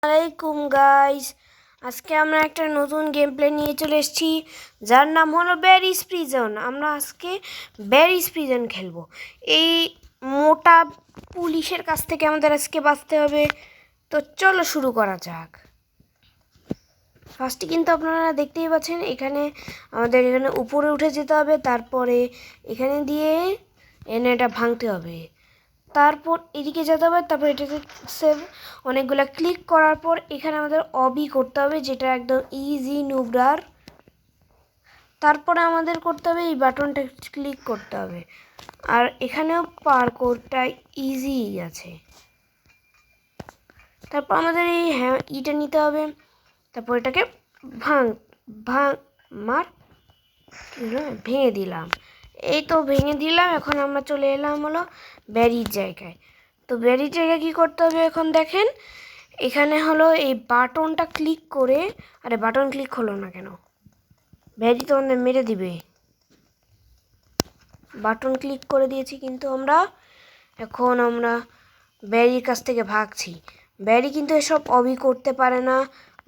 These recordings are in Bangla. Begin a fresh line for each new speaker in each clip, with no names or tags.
আলাইকুম গাইস, আজকে আমরা একটা নতুন গেম প্লে নিয়ে চলে এসেছি যার নাম হলো ব্যারিজ প্রিজন। আমরা আজকে ব্যারিজ প্রিজন খেলবো। এই মোটা পুলিশের কাছ থেকে আমাদের আজকে বাঁচতে হবে। তো চলো শুরু করা যাক। ফার্স্টে কিন্তু আপনারা দেখতেই পাচ্ছেন এখানে আমাদের এখানে উপরে উঠে যেতে হবে, তারপরে এখানে দিয়ে এনে এটা ভাঙতে হবে, তারপর এদিকে যেতে হবে, তারপর এটাতে সেভ অনেকগুলো ক্লিক করার পর এখানে আমাদের অবি করতে হবে, যেটা একদম ইজি নুবরার। তারপরে আমাদের করতে হবে এই বাটনটা ক্লিক করতে হবে, আর এখানেও পারকোডটা ইজি আছে। তারপর আমাদের এই ইটা নিতে হবে, তারপর এটাকে ভাঙ ভাঙ মার ভেঙে দিলাম। এই তো ভেঙে দিলাম। এখন আমরা চলে এলাম হলো ব্যারির জায়গায়। তো ব্যারির জায়গায় কী করতে হবে এখন দেখেন, এখানে হলো এই বাটনটা ক্লিক করে, আরে বাটন ক্লিক হলো না কেন, ব্যারি তো আমাদের মেরে দিবে। বাটন ক্লিক করে দিয়েছি কিন্তু এখন আমরা ব্যারির কাছ থেকে ভাগছি। ব্যারি কিন্তু এসব অবি করতে পারে না,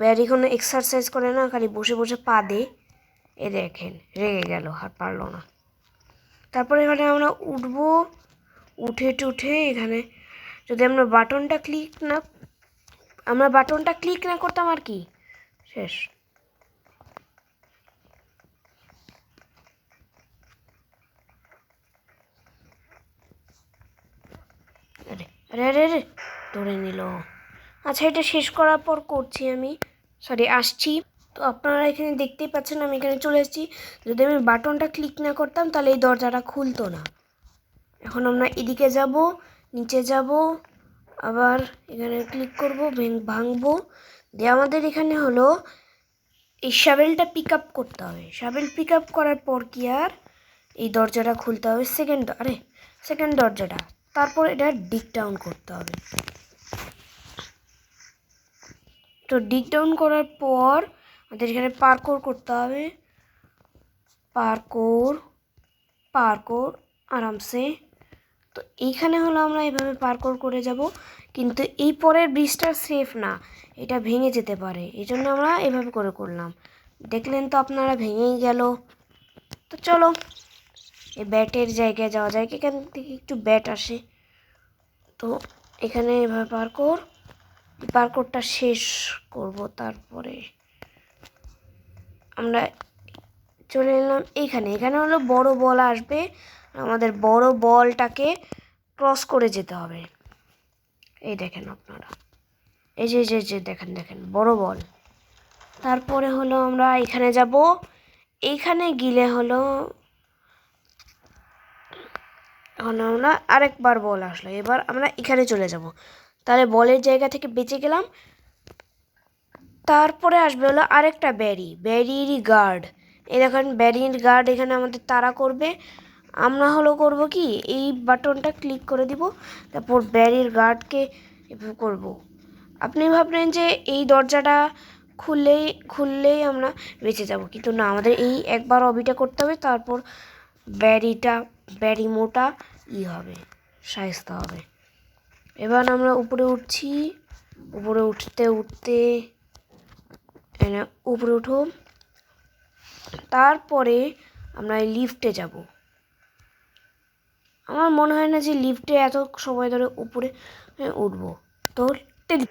ব্যারি কোনো এক্সারসাইজ করে না, খালি বসে বসে পা দে। এ দেখেন রেগে গেল, আর পারলো না। তারপরে এখানে আমরা উঠবো, উঠে এখানে যদি আমরা বাটনটা ক্লিক না করতাম আর কি শেষ। আরে আরে আরে আরে ধরে নিল। আচ্ছা, এটা শেষ করার পর আসছি। তো আপনারা এখানে দেখতেই পাচ্ছেন আমি এখানে চলে এসেছি। যদি আমি বাটনটা ক্লিক না করতাম তাহলে এই দরজাটা খুলতো না। এখন আমরা এদিকে যাব, নিচে যাব, আবার এখানে ক্লিক করব, ভাঙবো দিয়ে আমাদের এখানে হলো এই শাবেলটা পিক আপ করতে হবে। শাবেল পিক আপ করার পর কি আর এই দরজাটা খুলতে হবে, সেকেন্ড দরজাটা। তারপর এটা ডিগ ডাউন করতে হবে। তো ডিগ ডাউন করার পর আমাদের এখানে পার্কোর করতে হবে, পার্কোর আরামসে। তো এইখানে হলো আমরা এইভাবে পার্কোর করে যাব, কিন্তু এই পরের ব্রিজটা সেফ না, এটা ভেঙে যেতে পারে, এই জন্য আমরা এভাবে করলাম। দেখলেন তো আপনারা, ভেঙেই গেল। তো চলো এই ব্যাটের জায়গায় যাওয়া যায়, এখান থেকে একটু ব্যাট আসে। তো এখানে এভাবে পার্কোরটা শেষ করব, তারপরে আমরা চলে এলাম এখানে হলো বড় বল আসবে, আমাদের বড় বলটাকে ক্রস করে যেতে হবে। এই দেখেন আপনারা, এই যে দেখেন বড় বল। তারপরে হলো আমরা এখানে যাব, এইখানে গিলে হলো এখন আমরা আরেকবার বল আসলো, এবার আমরা এখানে চলে যাব, তাহলে বলের জায়গা থেকে বেঁচে গেলাম। তারপরে আসবে হলো আরেকটা ব্যারির গার্ড। এই দেখেন ব্যারির গার্ড এখানে আমাদের তাড়া করবে। আমরা হলো করব কি, এই বাটনটা ক্লিক করে দিব, তারপর ব্যারির গার্ডকে এভাবে করব। আপনি ভাবলেন যে এই দরজাটা খুললেই আমরা বেঁচে যাব, কিন্তু না, আমাদের এই একবার অবিটা করতে হবে, তারপর ব্যারি মোটা হবে, শায়েস্তা হবে। এবার আমরা উপরে উঠছি, উপরে উঠতে উপরে উঠো, তারপরে আমরা এই লিফটে যাব। আমার মনে হয় না যে লিফটে এত সময় ধরে উপরে উঠবো।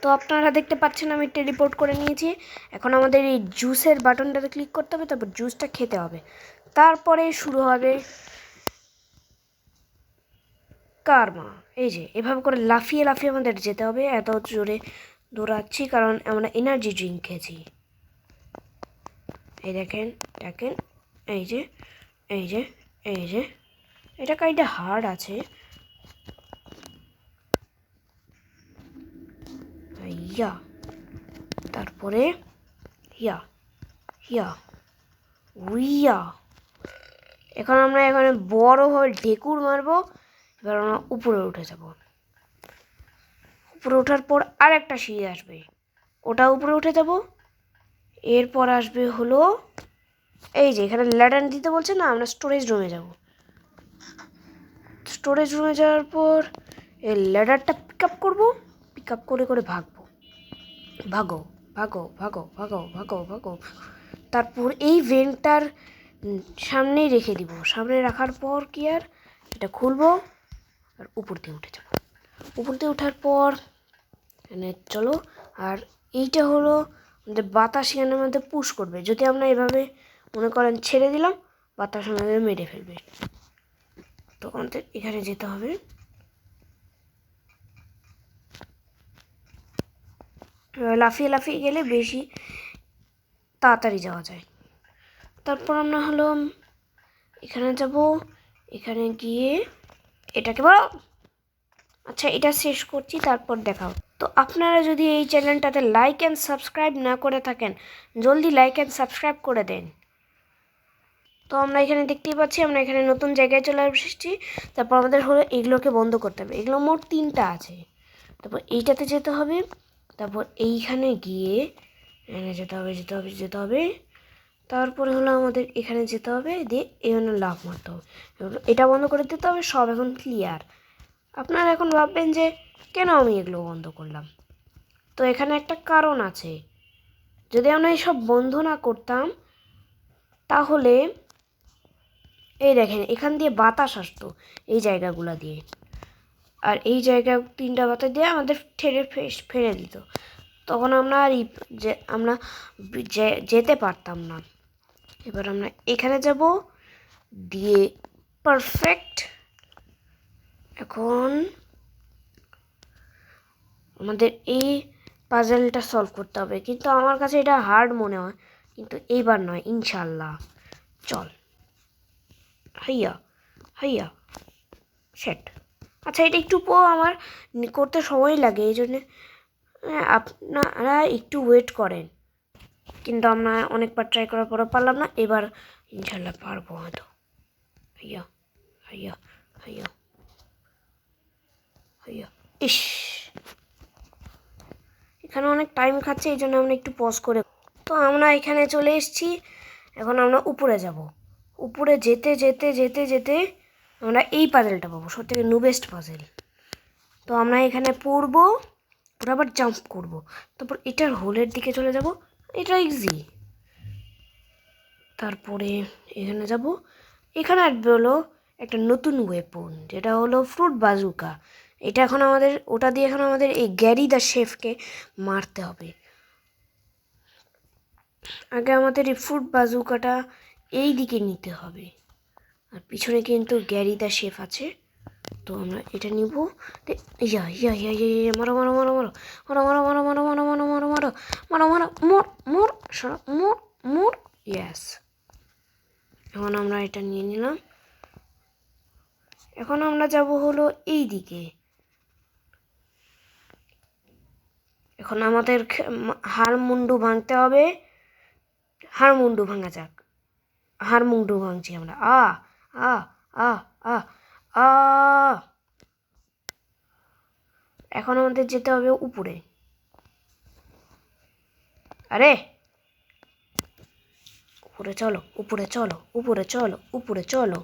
তো আপনারা দেখতে পাচ্ছেন আমি টেলিপোর্ট করে নিয়েছি। এখন আমাদের এই জুসের বাটনটাতে ক্লিক করতে হবে, তারপর জুসটা খেতে হবে, তারপরে শুরু হবে কারমা। এই যে এভাবে করে লাফিয়ে আমাদের যেতে হবে। এত জোরে দৌড়াচ্ছি কারণ আমরা এনার্জি ড্রিঙ্ক খেয়েছি। এই দেখেন এই যে এটা কাইন্ডা হার্ড আছে। ইয়া, তারপরে হিয়া উইয়া। এখন আমরা এখানে বড়ভাবে ঢেকুর মারবো। এবার আমরা উপরে উঠে যাব, উপরে ওঠার পর আর একটা সিঁড়ি আসবে, ওটা উপরে উঠে যাব। এরপর আসবে হলো এই যে এখানে ল্যাডার দিতে বলছে না, আমরা স্টোরেজ রুমে যাব। স্টোরেজ রুমে যাওয়ার পর এই ল্যাডারটা পিক আপ করে ভাগবো। ভাগো ভাগো ভাগো ভাগো ভাগো ভাগো। তারপর এই ভেন্টটার সামনেই রেখে দিব। সামনে রাখার পর কি আর এটা খুলবো আর উপর দিয়ে উঠে যাবো। উপর দিয়ে ওঠার পর এখানে চলো। আর এইটা হলো আমাদের বাতাস এখানের মধ্যে পুশ করবে। যদি আমরা এভাবে মনে করেন ছেড়ে দিলাম, বাতাস আমাদের মেরে ফেলবে। তো আমাদের এখানে যেতে হবে। লাফিয়ে লাফিয়ে গেলে বেশি তাড়াতাড়ি যাওয়া যায়। তারপর আমরা হলো এখানে যাব। এখানে গিয়ে এটাকে বলো। আচ্ছা, এটা শেষ করছি, তারপর দেখাও। তো আপনারা যদি এই চ্যানেলটাতে লাইক অ্যান্ড সাবস্ক্রাইব না করে থাকেন, জলদি লাইক অ্যান্ড সাবস্ক্রাইব করে দেন। তো আমরা এখানে দেখতেই পাচ্ছি আমরা এখানে নতুন জায়গায় চলে এসেছি। তারপর আমাদের হলো এগুলোকে বন্ধ করতে হবে। এগুলো মোট 3টা আছে। তারপর এইটাতে যেতে হবে। তারপর এইখানে গিয়ে এখানে যেতে হবে যেতে হবে যেতে হবে। তারপরে হলো আমাদের এখানে যেতে হবে, দিয়ে এখানে লাফ মারতে হবে। এটা বন্ধ করে দিতে হবে। সব এখন ক্লিয়ার। আপনারা এখন ভাববেন যে কেন আমি এগুলো বন্ধ করলাম। তো এখানে একটা কারণ আছে। যদি আমরা এইসব বন্ধ না করতাম তাহলে এই দেখেন এখান দিয়ে বাতাস আসতো এই জায়গাগুলো দিয়ে। আর এই জায়গা 3টা বাতাস দিয়ে আমাদের ফেলে দিত। তখন আমরা আর আমরা যেতে পারতাম না। এবার আমরা এখানে যাব, দিয়ে পারফেক্ট। এখন আমাদের এই পাজলটা সলভ করতে হবে, কিন্তু আমার কাছে এটা হার্ড মনে হয়, কিন্তু এইবার নয় ইনশাল্লাহ। চল হাইয়া হাইয়া সেট। আচ্ছা, এটা একটু আমার করতে সময় লাগে, এই জন্যে আপনারা একটু ওয়েট করেন। কিন্তু আমরা অনেকবার ট্রাই করার পরও পারলাম না। এবার ইনশাল্লাহ পারবো হয়তো। হাইয়া হাইয়া হাইয়া হাইয়া। ইস, এখানে অনেক টাইম খাচ্ছে, এই জন্য আমরা একটু পজ করে। তো আমরা এখানে চলে এসেছি। এখন আমরা উপরে যাব। উপরে যেতে যেতে যেতে যেতে আমরা এই পাজেলটা পাবো, সবথেকে নুবেস্ট পাজেল। তো আমরা এখানে পড়বো, পরে আবার জাম্প করব। তারপর এটার হোলের দিকে চলে যাব। এটা ইজি। তারপরে এখানে যাব। এখানে আসবে হলো একটা নতুন ওয়েপন, যেটা হলো ফ্রুট বাজুকা। এটা এখন আমাদের, ওটা দিয়ে এখন আমাদের এই গ্যারি দ্য শেফকে মারতে হবে। আগে আমাদের এই ফ্রুট বাজুকাটা এই দিকে নিতে হবে। আর পিছনে কিন্তু গ্যারি দ্য শেফ আছে। তো আমরা এটা নিব। ইয়া ইয়া ইয়া ইয়া, মারো মারো মারো মারো মারো মারো মারো মারো মারো মারো মারো মারো মারো মারো মোর মোর মোর মোর। ইয়াস। এখন আমরা এটা নিয়ে নিলাম। এখন আমরা যাব হলো এই দিকে। এখন আমাদের হাড় মুন্ডু ভাঙতে হবে। হাড় মুন্ডু ভাঙা যাক। হাড় মুন্ডু ভাঙছি আমরা। আ আ আ আ আ। এখন আমাদের যেতে হবে উপরে। আরে উপরে চলো, উপরে চলো, উপরে চলো, উপরে চলো।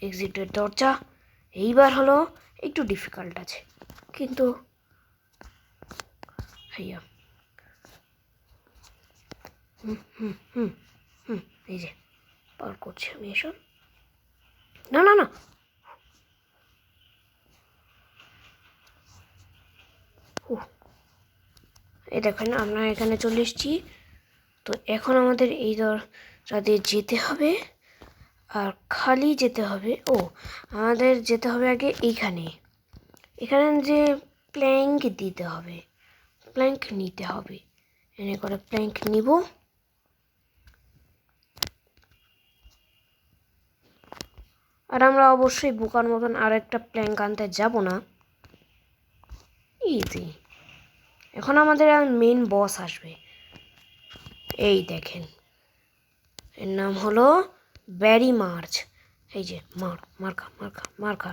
এক্সিটের দরজা এইবার হলো একটু ডিফিকাল্ট আছে, কিন্তু হাইয়া। হুম হুম হুম হুম, এই যে পার করছি আমি এসব। না না না, এই দেখেন আমরা এখানে চলে এসেছি। তো এখন আমাদের এই দরজা দিয়ে যেতে হবে, আর খালি যেতে হবে। ও, আমাদের যেতে হবে আগে এইখানে। এখানে যে প্ল্যাঙ্ক দিতে হবে, প্ল্যাঙ্ক নিতে হবে। এনে করে প্ল্যাঙ্ক নিব। আর আমরা অবশ্যই বোকার মতন আর একটা প্ল্যাঙ্ক আনতে যাব না। ইজি। এখন আমাদের মেন বস আসবে। এই দেখেন, এর নাম হলো ব্যারি মার্চ। এই যে মার মার্কা মার্কা মার্কা।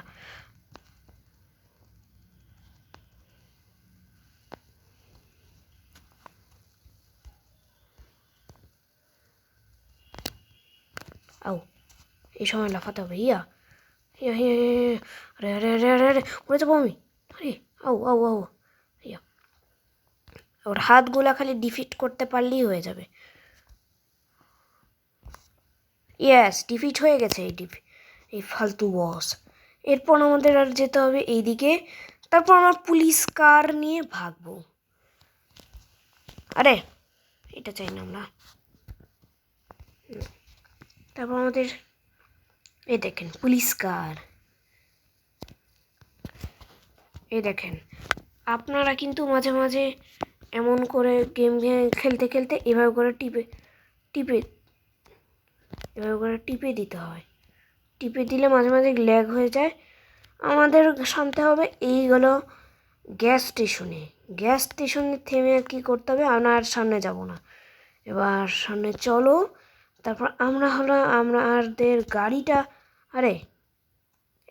আও, এই সময় লাফাতে হবে। ইয়া ইয়া ইয়া ইয়া। আরে আরে আরে আরে আরে, উড়ে যাবো আমি। আরে আও আও আও। ইয়া ওর হাতগুলা খালি ডিফিট করতে পারলেই হয়ে যাবে। ইয়েস, ডিফিট হয়ে গেছে এই ফালতু বস। এরপর আমাদের আর যেতে হবে এইদিকে, তারপর আমরা পুলিশ কার নিয়ে ভাগবো। আরে এটা চাই না আমরা। তারপর আমাদের এই দেখেন পুলিশ কার, এই দেখেন। আপনারা কিন্তু মাঝে মাঝে এমন করে গেম খেলতে খেলতে এভাবে করে টিপে দিতে হয়। টিপে দিলে মাঝে মাঝে ল্যাগ হয়ে যায়। আমাদের সামনে হবে এইগুলো গ্যাস স্টেশনে। গ্যাস স্টেশনে থেমে আর কি করতে হবে, আমরা আর সামনে যাব না। এবার সামনে চলো। তারপর আমাদের গাড়িটা, আরে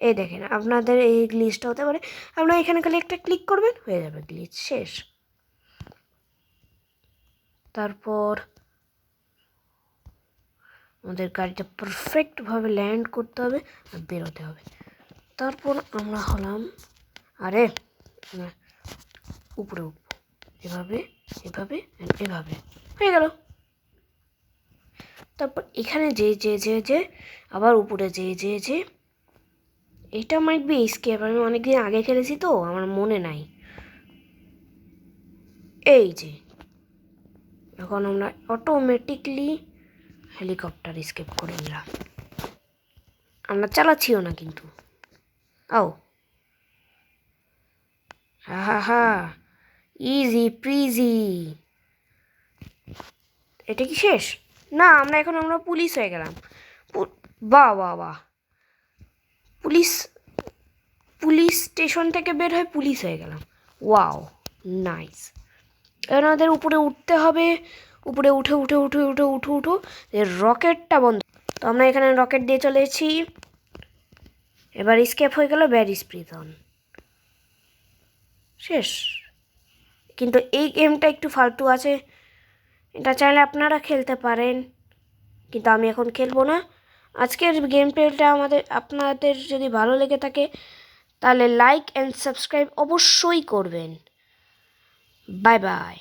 এই দেখেন আপনাদের এই গ্লিচটা হতে পারে। আপনারা এখানে খালি একটা ক্লিক করবেন, হয়ে যাবে গ্লিচ শেষ। তারপর আমাদের গাড়িটা পারফেক্টভাবে ল্যান্ড করতে হবে আর বেরোতে হবে। তারপর আমরা হলাম, আরে উপরে উঠবো, এভাবে এভাবে এভাবে হয়ে গেল। তারপর এখানে যে আবার উপরে যে এটা মাইট বি এসকেপ। আমি অনেকদিন আগে খেলেছি তো আমার মনে নাই। এই যে এখন আমরা অটোমেটিকলি হেলিকপ্টার এসকেপ করে নিলাম। আমরা চালাচ্ছিও না কিন্তু। আও হা ইজি প্রিজি। এটা কি শেষ? না, আমরা পুলিশ হয়ে গেলাম। বাহ বাহ বাহ, পুলিশ স্টেশন থেকে বের হয়ে পুলিশ হয়ে গেলাম। Wow nice. এবার আমাদের উপরে উঠতে হবে। উপরে উঠে রকেটটা বন্ধ। তো আমরা এখানে রকেট দিয়ে চলে এসেছি। এবার স্কেপ হয়ে গেল ব্যারিজ প্রিজন। শেষ। কিন্তু এই গেমটা একটু ফালতু আছে, এটা চাইলে আপনারা খেলতে পারেন, কিন্তু আমি এখন খেলবো না। আজকের গেম প্লেটা আপনাদের যদি ভালো লেগে থাকে তাহলে লাইক অ্যান্ড সাবস্ক্রাইব অবশ্যই করবেন। Bye bye.